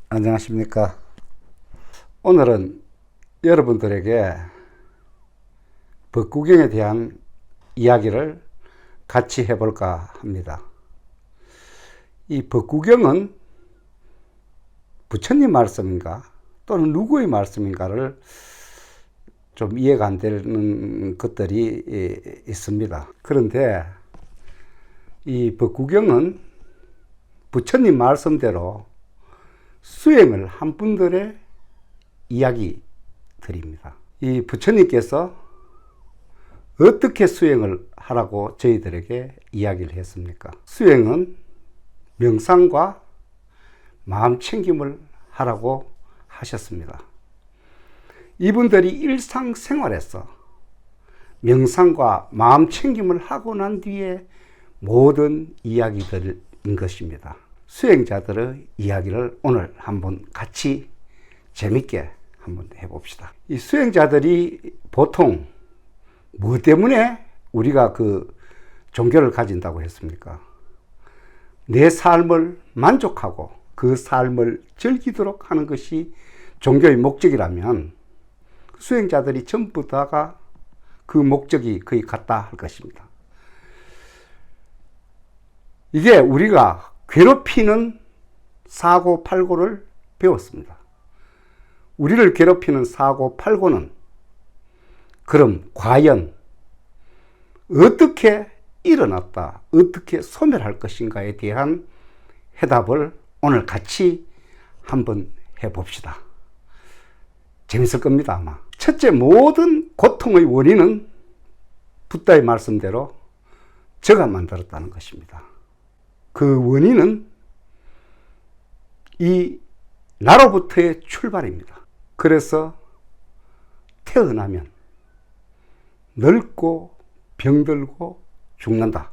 안녕하십니까. 오늘은 여러분들에게 법구경에 대한 이야기를 같이 해볼까 합니다. 이 법구경은 부처님 말씀인가 또는 누구의 말씀인가를 좀 이해가 안 되는 것들이 있습니다. 그런데 이 법구경은 부처님 말씀대로 수행을 한 분들의 이야기들입니다. 이 부처님께서 어떻게 수행을 하라고 저희들에게 이야기를 했습니까? 수행은 명상과 마음 챙김을 하라고 하셨습니다. 이분들이 일상생활에서 명상과 마음 챙김을 하고 난 뒤에 모든 이야기들인 것입니다. 수행자들의 이야기를 오늘 한번 같이 재밌게 한번 해봅시다. 이 수행자들이 보통 뭐 때문에 우리가 그 종교를 가진다고 했습니까? 내 삶을 만족하고 그 삶을 즐기도록 하는 것이 종교의 목적이라면 수행자들이 전부 다가 그 목적이 거의 같다 할 것입니다. 이게 우리가 괴롭히는 사고팔고를 배웠습니다. 우리를 괴롭히는 사고팔고는 그럼 과연 어떻게 일어났다, 어떻게 소멸할 것인가에 대한 해답을 오늘 같이 한번 해봅시다. 재밌을 겁니다, 아마. 첫째, 모든 고통의 원인은 붓다의 말씀대로 저가 만들었다는 것입니다. 그 원인은 이 나로부터의 출발입니다. 그래서 태어나면 늙고 병들고 죽는다.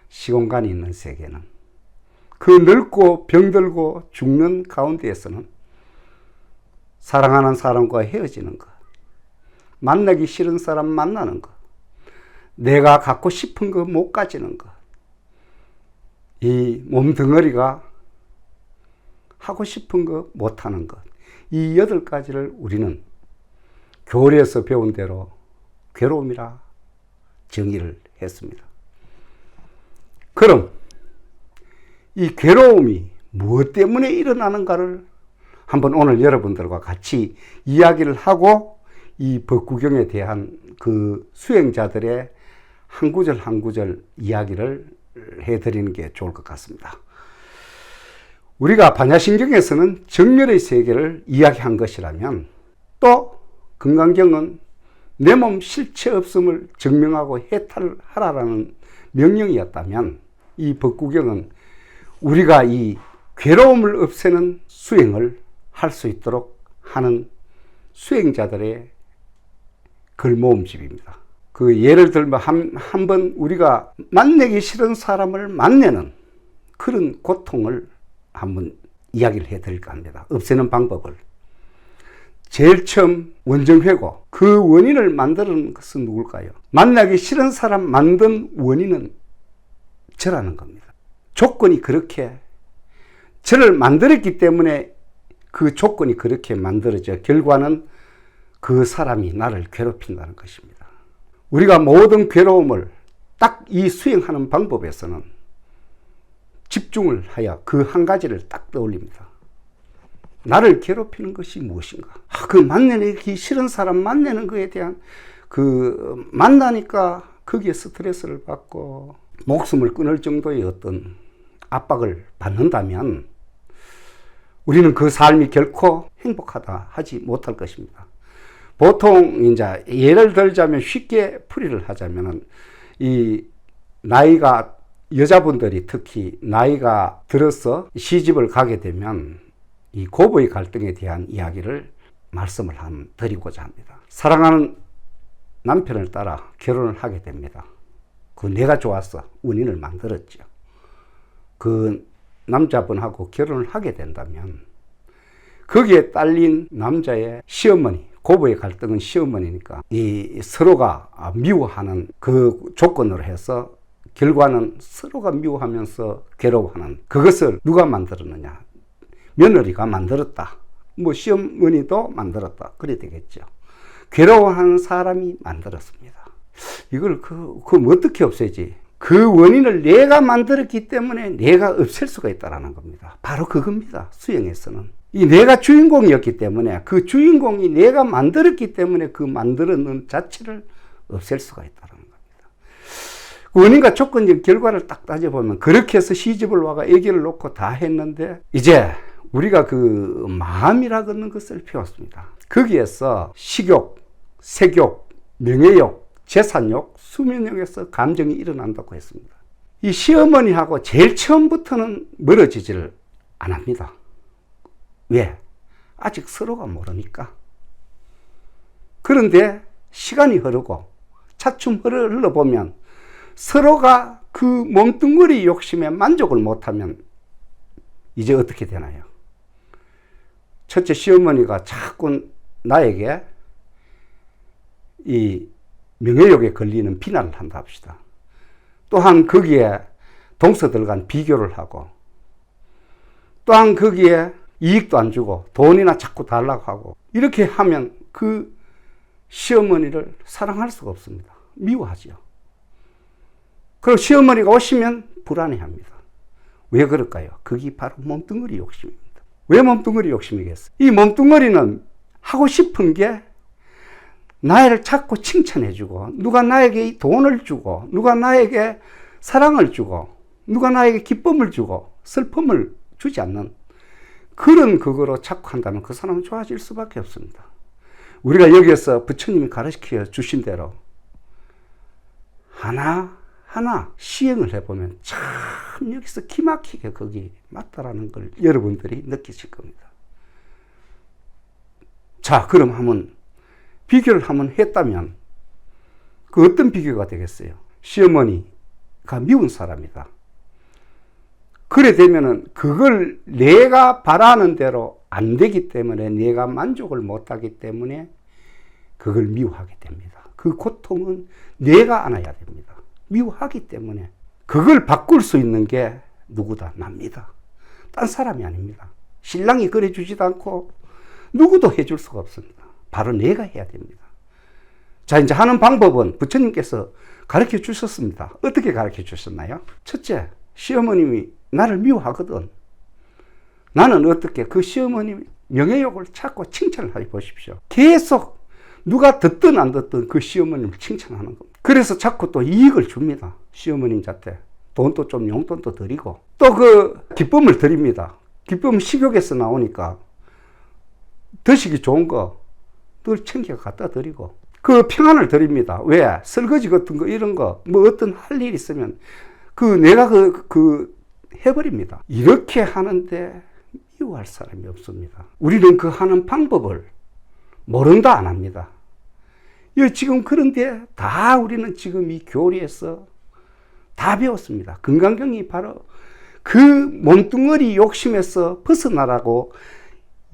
시공간이 있는 세계는. 그 늙고 병들고 죽는 가운데에서는 사랑하는 사람과 헤어지는 것, 만나기 싫은 사람 만나는 것, 내가 갖고 싶은 거 못 가지는 것, 이 몸덩어리가 하고 싶은 거 못하는 것, 이 8가지를 우리는 교리에서 배운 대로 괴로움이라 정의를 했습니다. 그럼 이 괴로움이 무엇 때문에 일어나는가를 한번 오늘 여러분들과 같이 이야기를 하고 이 법구경에 대한 그 수행자들의 한 구절 한 구절 이야기를 해드리는 게 좋을 것 같습니다. 우리가 반야신경에서는 정멸의 세계를 이야기한 것이라면 또 금강경은 내 몸 실체 없음을 증명하고 해탈하라는 명령이었다면 이 법구경은 우리가 이 괴로움을 없애는 수행을 할 수 있도록 하는 수행자들의 글모음집입니다. 그 예를 들면 한번 우리가 만나기 싫은 사람을 만나는 그런 고통을 한번 이야기를 해드릴까 합니다. 없애는 방법을. 제일 처음 원정회고, 그 원인을 만드는 것은 누굴까요? 만나기 싫은 사람 만든 원인은 저라는 겁니다. 조건이 그렇게 저를 만들었기 때문에 그 조건이 그렇게 만들어져 결과는 그 사람이 나를 괴롭힌다는 것입니다. 우리가 모든 괴로움을 딱 이 수행하는 방법에서는 집중을 하여 그 한 가지를 딱 떠올립니다. 나를 괴롭히는 것이 무엇인가? 그 만나기 싫은 사람 만나는 것에 대한 그 만나니까 거기에 스트레스를 받고 목숨을 끊을 정도의 어떤 압박을 받는다면 우리는 그 삶이 결코 행복하다 하지 못할 것입니다. 보통 이제 예를 들자면 쉽게 풀이를 하자면은 이 나이가 여자분들이 특히 나이가 들어서 시집을 가게 되면 이 고부의 갈등에 대한 이야기를 말씀을 드리고자 합니다. 사랑하는 남편을 따라 결혼을 하게 됩니다. 그 내가 좋았어. 원인을 만들었죠. 그 남자분하고 결혼을 하게 된다면 거기에 딸린 남자의 시어머니, 고부의 갈등은 시어머니니까 이 서로가 미워하는 그 조건으로 해서 결과는 서로가 미워하면서 괴로워하는 그것을 누가 만들었느냐? 며느리가 만들었다. 뭐 시어머니도 만들었다. 그래 되겠죠. 괴로워하는 사람이 만들었습니다. 이걸 어떻게 없애지? 그 원인을 내가 만들었기 때문에 내가 없앨 수가 있다는 겁니다. 바로 그겁니다. 수행에서는. 이 내가 주인공이었기 때문에 그 주인공이 내가 만들었기 때문에 그 만들었는 자체를 없앨 수가 있다는 겁니다. 원인과 조건적 결과를 딱 따져보면 그렇게 해서 시집을 와가 아기를 놓고 다 했는데 이제 우리가 그 마음이라는 것을 배웠습니다. 거기에서 식욕, 색욕, 명예욕, 재산욕, 수면욕에서 감정이 일어난다고 했습니다. 이 시어머니하고 제일 처음부터는 멀어지지를 안 합니다. 왜? 아직 서로가 모르니까. 그런데 시간이 흐르고 차츰 흘러보면 서로가 그 몸뚱어리 욕심에 만족을 못하면 이제 어떻게 되나요? 첫째, 시어머니가 자꾸 나에게 이 명예욕에 걸리는 비난을 한다 합시다. 또한 거기에 동서들 간 비교를 하고, 또한 거기에 이익도 안 주고 돈이나 자꾸 달라고 하고, 이렇게 하면 그 시어머니를 사랑할 수가 없습니다. 미워하죠. 그리고 시어머니가 오시면 불안해합니다. 왜 그럴까요? 그게 바로 몸뚱어리 욕심입니다. 왜 몸뚱어리 욕심이겠어요? 이 몸뚱어리는 하고 싶은 게 나를 자꾸 칭찬해주고, 누가 나에게 돈을 주고, 누가 나에게 사랑을 주고, 누가 나에게 기쁨을 주고 슬픔을 주지 않는 그런 그거로 자꾸 한다면 그 사람은 좋아질 수밖에 없습니다. 우리가 여기에서 부처님이 가르쳐 주신 대로 하나하나 시행을 해보면 참 여기서 기막히게 거기 맞다라는 걸 여러분들이 느끼실 겁니다. 자, 그럼 한번 비교를 한번 했다면 그 어떤 비교가 되겠어요? 시어머니가 미운 사람이다. 그래 되면은 그걸 내가 바라는 대로 안 되기 때문에, 내가 만족을 못하기 때문에 그걸 미워하게 됩니다. 그 고통은 내가 안아야 됩니다. 미워하기 때문에. 그걸 바꿀 수 있는 게 누구다? 납니다. 딴 사람이 아닙니다. 신랑이 그래 주지도 않고 누구도 해줄 수가 없습니다. 바로 내가 해야 됩니다. 자, 이제 하는 방법은 부처님께서 가르쳐 주셨습니다. 어떻게 가르쳐 주셨나요? 첫째, 시어머님이 나를 미워하거든. 나는 어떻게 그 시어머님 명예욕을 찾고 칭찬을 해 보십시오. 계속 누가 듣든 안 듣든 그 시어머님을 칭찬하는 겁니다. 그래서 자꾸 또 이익을 줍니다. 시어머님한테 돈도 좀 용돈도 드리고, 또 그 기쁨을 드립니다. 기쁨은 식욕에서 나오니까 드시기 좋은 거 늘 챙겨 갖다 드리고, 그 평안을 드립니다. 왜? 설거지 같은 거 이런 거 뭐 어떤 할 일 있으면 내가 해버립니다. 이렇게 하는데 미워할 사람이 없습니다. 우리는 그 하는 방법을 모른다 안 합니다. 지금 그런데 다 우리는 지금 이 교리에서 다 배웠습니다. 금강경이 바로 그 몸뚱어리 욕심에서 벗어나라고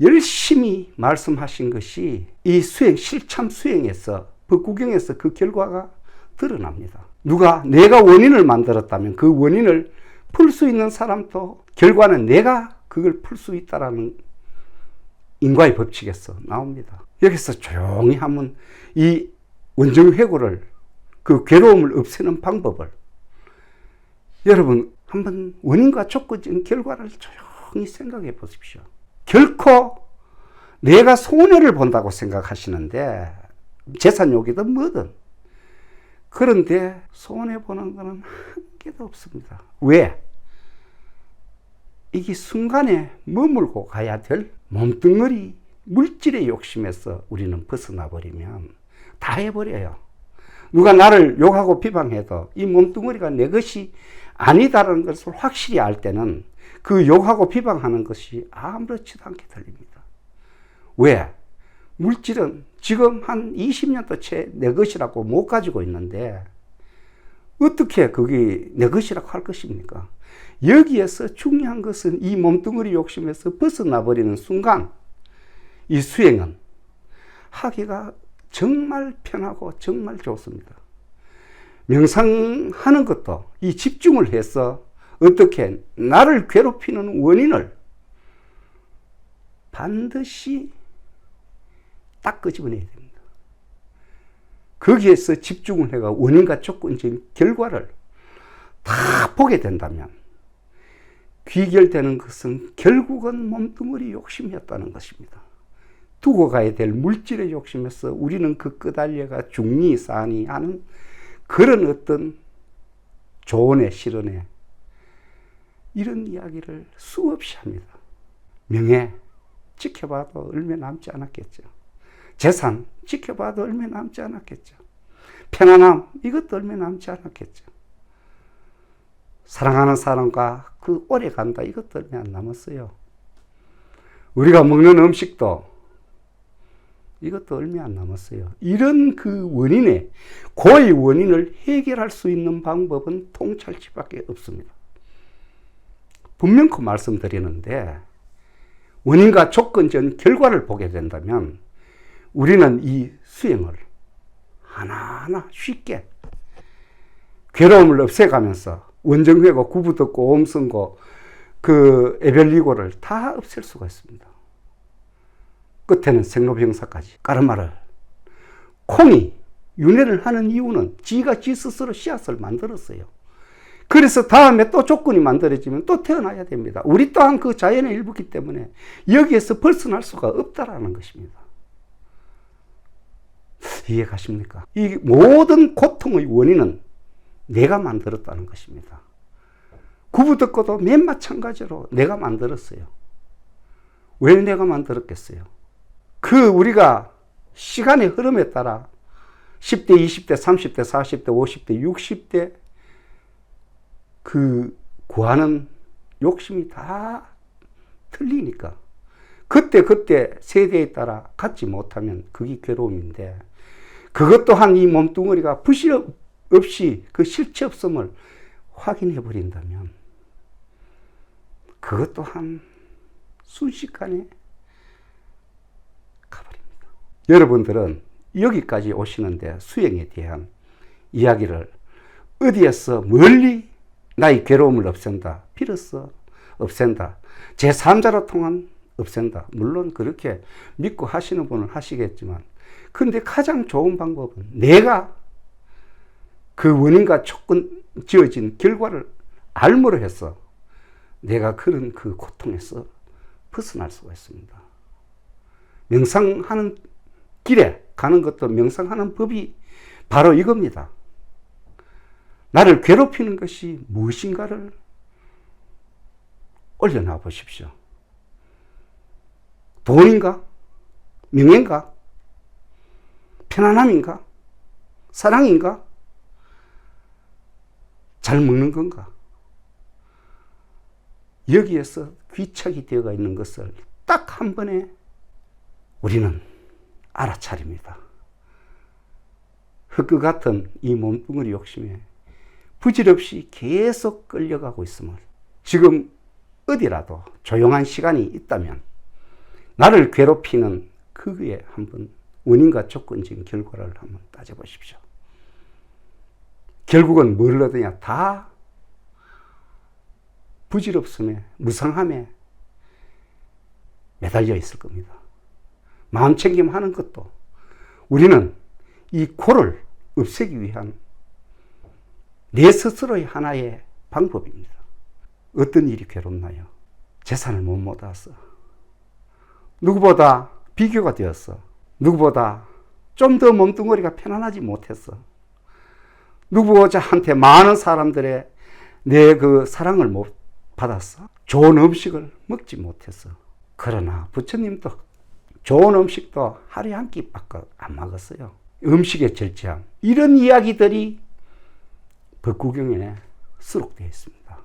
열심히 말씀하신 것이 이 수행, 실참 수행에서, 법구경에서 그 결과가 드러납니다. 내가 원인을 만들었다면 그 원인을 풀 수 있는 사람도 결과는 내가 그걸 풀 수 있다라는 인과의 법칙에서 나옵니다. 여기서 조용히 한번 이 원정회고를, 그 괴로움을 없애는 방법을 여러분 한번 원인과 조건적인 결과를 조용히 생각해 보십시오. 결코 내가 손해를 본다고 생각하시는데, 재산욕이든 뭐든, 그런데 손해보는 것은 한 개도 없습니다. 왜? 이게 순간에 머물고 가야 될 몸뚱어리 물질의 욕심에서 우리는 벗어나 버리면 다 해버려요. 누가 나를 욕하고 비방해도 이 몸뚱어리가 내 것이 아니다라는 것을 확실히 알 때는 그 욕하고 비방하는 것이 아무렇지도 않게 들립니다. 왜? 물질은 지금 한 20년도 채 내 것이라고 못 가지고 있는데 어떻게 그게 내 것이라고 할 것입니까? 여기에서 중요한 것은 이 몸뚱어리 욕심에서 벗어나 버리는 순간 이 수행은 하기가 정말 편하고 정말 좋습니다. 명상하는 것도 이 집중을 해서 어떻게 나를 괴롭히는 원인을 반드시 딱 끄집어내야 됩니다. 거기에서 집중을 해가 원인과 조건적인 결과를 다 보게 된다면 귀결되는 것은 결국은 몸뚱어리 욕심이었다는 것입니다. 두고 가야 될 물질의 욕심에서 우리는 그 끄달려가 중리 사니 하는 그런 어떤 조언의 실언에 이런 이야기를 수없이 합니다. 명예 지켜봐도 얼마 남지 않았겠죠. 재산 지켜봐도 얼마 남지 않았겠죠. 편안함 이것도 얼마 남지 않았겠죠. 사랑하는 사람과 그 오래 간다 이것도 얼마 안 남았어요. 우리가 먹는 음식도 이것도 얼마 안 남았어요. 이런 그 원인의 고의 원인을 해결할 수 있는 방법은 통찰치밖에 없습니다. 분명히 말씀드리는데 원인과 조건적 결과를 보게 된다면 우리는 이 수행을 하나하나 쉽게 괴로움을 없애가면서 원정회고 구부듣고 오음승고 그 에벨리고를 다 없앨 수가 있습니다. 끝에는 생로병사까지. 까르마를 콩이 윤회를 하는 이유는 지가 지 스스로 씨앗을 만들었어요. 그래서 다음에 또 조건이 만들어지면 또 태어나야 됩니다. 우리 또한 그 자연의 일부이기 때문에 여기에서 벗어날 수가 없다라는 것입니다. 이해가십니까? 이 모든 고통의 원인은 내가 만들었다는 것입니다. 구부듣고도 맨 마찬가지로 내가 만들었어요. 왜 내가 만들었겠어요? 그 우리가 시간의 흐름에 따라 10대, 20대, 30대, 40대, 50대, 60대 그 구하는 욕심이 다 틀리니까 그때 세대에 따라 갖지 못하면 그게 괴로움인데 그것 또한 이 몸뚱어리가 부실 없이 그 실체 없음을 확인해 버린다면 그것 또한 순식간에 가버립니다. 여러분들은 여기까지 오시는데 수행에 대한 이야기를 어디에서 멀리 나의 괴로움을 없앤다, 빌어서 없앤다, 제3자로 통한 없앤다. 물론 그렇게 믿고 하시는 분은 하시겠지만 근데 가장 좋은 방법은 내가 그 원인과 조건 지어진 결과를 알므로 해서 내가 그런 그 고통에서 벗어날 수가 있습니다. 명상하는 길에 가는 것도 명상하는 법이 바로 이겁니다. 나를 괴롭히는 것이 무엇인가를 올려놔 보십시오. 돈인가? 명예인가? 편안함인가? 사랑인가? 잘 먹는 건가? 여기에서 귀착이 되어 있는 것을 딱 한 번에 우리는 알아차립니다. 흙과 같은 이 몸뚱어리 욕심에 부질없이 계속 끌려가고 있음을 지금 어디라도 조용한 시간이 있다면 나를 괴롭히는 그거에 한번 원인과 조건적인 결과를 한번 따져보십시오. 결국은 뭘 얻으냐? 다 부질없음에 무상함에 매달려 있을 겁니다. 마음 챙김하는 것도 우리는 이 고를 없애기 위한 내 스스로의 하나의 방법입니다. 어떤 일이 괴롭나요? 재산을 못 모아서, 누구보다 비교가 되었어, 누구보다 좀 더 몸뚱어리가 편안하지 못했어, 누구보다한테 많은 사람들의 내 그 사랑을 못 받았어, 좋은 음식을 먹지 못했어. 그러나 부처님도 좋은 음식도 하루에 한 끼밖에 안 먹었어요. 음식의 절제함, 이런 이야기들이 법구경에 수록되어 있습니다.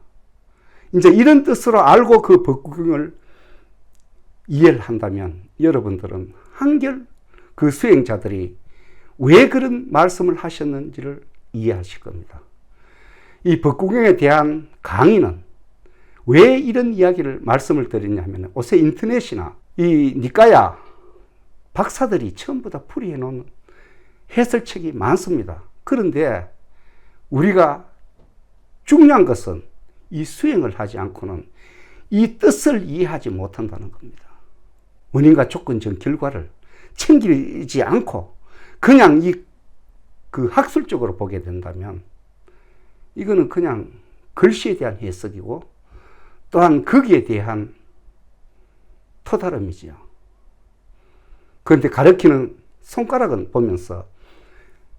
이제 이런 뜻으로 알고 그 법구경을 이해를 한다면 여러분들은 한결 그 수행자들이 왜 그런 말씀을 하셨는지를 이해하실 겁니다. 이 법구경에 대한 강의는 왜 이런 이야기를 말씀을 드리냐면 요새 인터넷이나 이 니까야 박사들이 전부 다 풀이해 놓은 해설책이 많습니다. 그런데 우리가 중요한 것은 이 수행을 하지 않고는 이 뜻을 이해하지 못한다는 겁니다. 원인과 조건적 결과를 챙기지 않고 그냥 그 학술적으로 보게 된다면 이거는 그냥 글씨에 대한 해석이고 또한 거기에 대한 토다름이지요. 그런데 가르치는 손가락은 보면서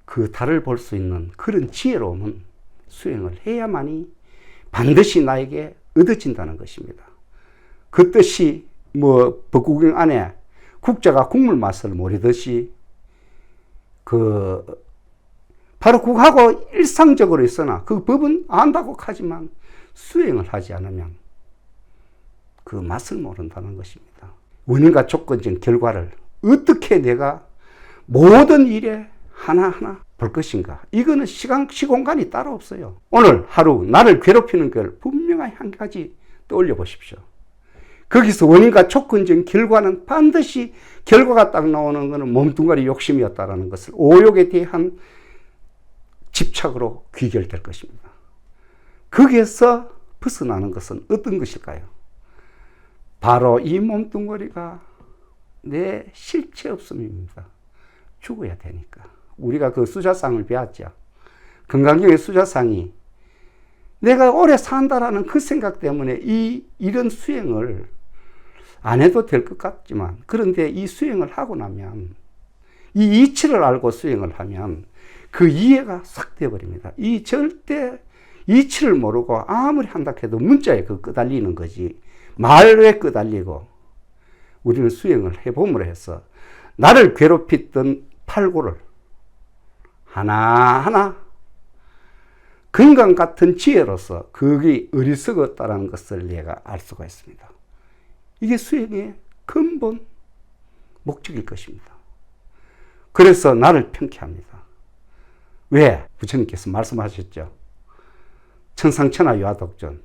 그 달을 볼 수 있는 그런 지혜로움은 수행을 해야만이 반드시 나에게 얻어진다는 것입니다. 그 뜻이 법구경 안에 국자가 국물 맛을 모르듯이 바로 그하고 일상적으로 있으나 그 법은 안다고 하지만 수행을 하지 않으면 그 맛을 모른다는 것입니다. 원인과 조건적 결과를 어떻게 내가 모든 일에 하나하나 볼 것인가. 이거는 시공간이 따로 없어요. 오늘 하루 나를 괴롭히는 걸 분명히 한 가지 떠올려 보십시오. 거기서 원인과 조건적 결과는 반드시 결과가 딱 나오는 것은 몸뚱아리 욕심이었다는 것을 오욕에 대한 집착으로 귀결될 것입니다. 거기에서 벗어나는 것은 어떤 것일까요? 바로 이 몸뚱아리가 내 실체 없음입니다. 죽어야 되니까. 우리가 그 수자상을 배웠죠. 건강경의 수자상이 내가 오래 산다라는 그 생각 때문에 이런 수행을 안 해도 될 것 같지만, 그런데 이 수행을 하고 나면, 이 이치를 알고 수행을 하면 그 이해가 싹 되어버립니다. 이 절대 이치를 모르고 아무리 한다 해도 문자에 끄달리는 거지, 말에 끄달리고, 우리는 수행을 해봄으로 해서 나를 괴롭혔던 팔고를 하나하나 건강 같은 지혜로서 그게 어리석었다는 것을 내가 알 수가 있습니다. 이게 수행의 근본 목적일 것입니다. 그래서 나를 평쾌합니다. 왜? 부처님께서 말씀하셨죠. 천상천하 유아독존.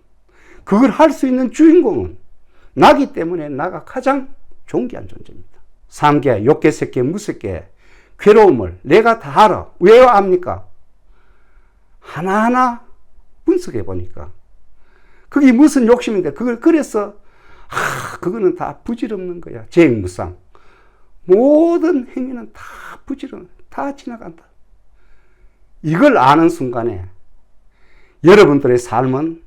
그걸 할 수 있는 주인공은 나기 때문에 나가 가장 존귀한 존재입니다. 삼계, 욕계, 색계, 무색계, 괴로움을 내가 다 알아. 왜 압니까? 하나하나 분석해 보니까 그게 무슨 욕심인데 그걸 그래서 그거는 다 부질없는 거야. 재행무상. 모든 행위는 다 부질없는, 다 지나간다. 이걸 아는 순간에 여러분들의 삶은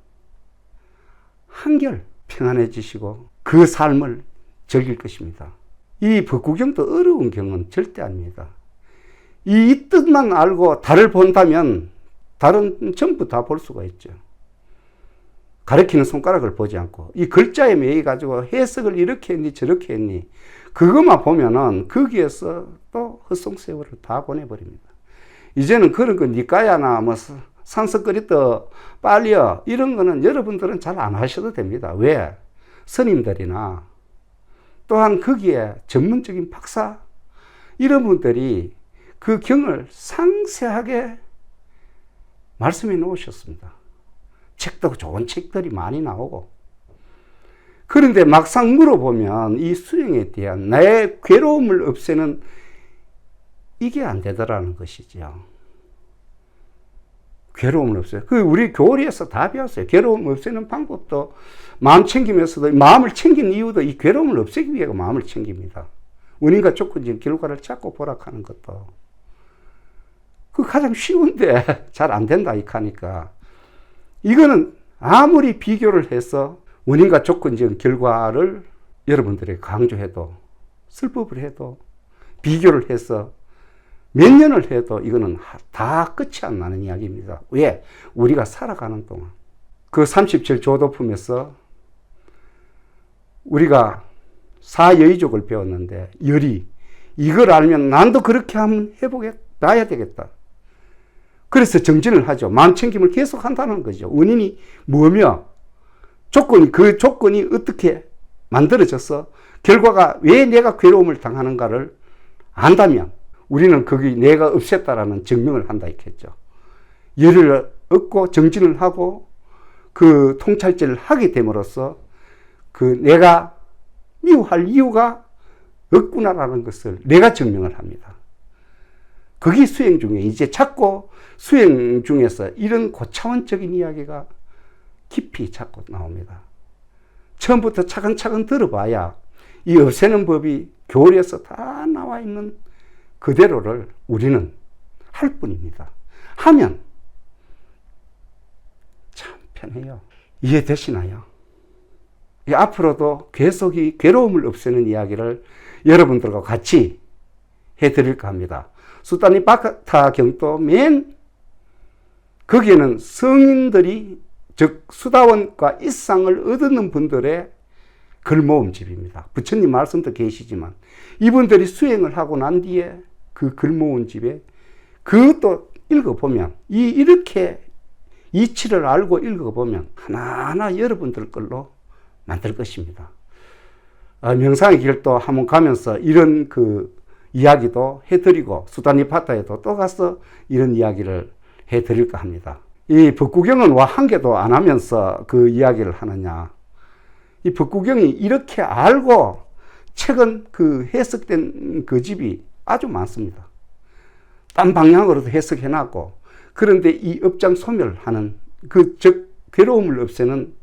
한결 평안해지시고 그 삶을 즐길 것입니다. 이 법구경도 어려운 경은 절대 아닙니다. 이 뜻만 알고 달을 본다면 달은 전부 다 볼 수가 있죠. 가리키는 손가락을 보지 않고 이 글자에 매여 가지고 해석을 이렇게 했니 저렇게 했니 그것만 보면은 거기에서 또 헛송세월을 다 보내버립니다. 이제는 그런 거 니까야나 뭐 산스크리트 빨리어 이런 거는 여러분들은 잘 안 하셔도 됩니다. 왜? 스님들이나 또한 거기에 전문적인 박사 이런 분들이 그 경을 상세하게 말씀해 놓으셨습니다. 책도 좋은 책들이 많이 나오고. 그런데 막상 물어보면 이 수행에 대한 나의 괴로움을 없애는 이게 안 되더라는 것이죠. 괴로움을 없애요. 우리 교리에서 다 배웠어요. 괴로움 없애는 방법도 마음 챙기면서도 마음을 챙긴 이유도 이 괴로움을 없애기 위해 마음을 챙깁니다. 원인과 조건적 결과를 찾고 보락하는 것도. 그 가장 쉬운데 잘 안 된다 이카니까. 이거는 아무리 비교를 해서 원인과 조건적 결과를 여러분들에게 강조해도 설법을 해도 비교를 해서 몇 년을 해도 이거는 다 끝이 안 나는 이야기입니다. 왜? 우리가 살아가는 동안 그 37 조도품에서 우리가 사여의족을 배웠는데 열이 이걸 알면 난도 그렇게 한번 해봐야 되겠다. 그래서 정진을 하죠. 마음챙김을 계속 한다는 거죠. 원인이 뭐며 그 조건이 어떻게 만들어져서 결과가 왜 내가 괴로움을 당하는가를 안다면 우리는 거기 내가 없앴다라는 증명을 한다 했겠죠. 열을 얻고 정진을 하고 그 통찰제를 하게 됨으로써 그 내가 미워할 이유가 없구나라는 것을 내가 증명을 합니다. 거기 수행 중에 이제 자꾸 수행 중에서 이런 고차원적인 이야기가 깊이 자꾸 나옵니다. 처음부터 차근차근 들어봐야 이 없애는 법이 교리에서 다 나와 있는 그대로를 우리는 할 뿐입니다. 하면 참 편해요. 이해되시나요? 앞으로도 계속 이 괴로움을 없애는 이야기를 여러분들과 같이 해드릴까 합니다. 수다니 바타 경도 맨 거기에는 성인들이 즉 수다원과 일상을 얻는 분들의 글모음집입니다. 부처님 말씀도 계시지만 이분들이 수행을 하고 난 뒤에 그 글모음집에 그것도 읽어보면 이렇게 이치를 알고 읽어보면 하나하나 여러분들 걸로 만들 것입니다. 명상의 길도 한번 가면서 이런 그 이야기도 해드리고 수다니파타에도 또 가서 이런 이야기를 해드릴까 합니다. 이 법구경은 와 한 개도 안 하면서 그 이야기를 하느냐. 이 법구경이 이렇게 알고 최근 그 해석된 그 집이 아주 많습니다. 딴 방향으로도 해석해놨고, 그런데 이 업장 소멸하는 그 즉 괴로움을 없애는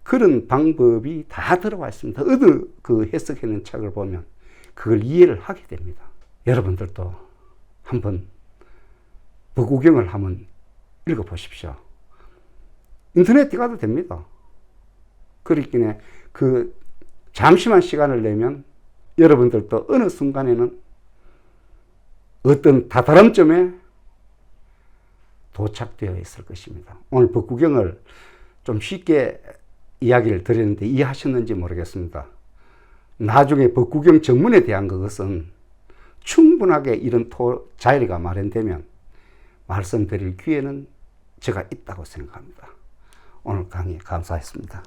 그런 방법이 다 들어와 있습니다. 어느 그 해석해낸 책을 보면 그걸 이해를 하게 됩니다. 여러분들도 한번 법구경을 한번 읽어보십시오. 인터넷에 가도 됩니다. 그렇기에 그 잠시만 시간을 내면 여러분들도 어느 순간에는 어떤 다다름점에 도착되어 있을 것입니다. 오늘 법구경을 좀 쉽게 이야기를 드렸는데 이해하셨는지 모르겠습니다. 나중에 법구경 전문에 대한 것은 충분하게 이런 자리가 마련되면 말씀드릴 기회는 제가 있다고 생각합니다. 오늘 강의 감사했습니다.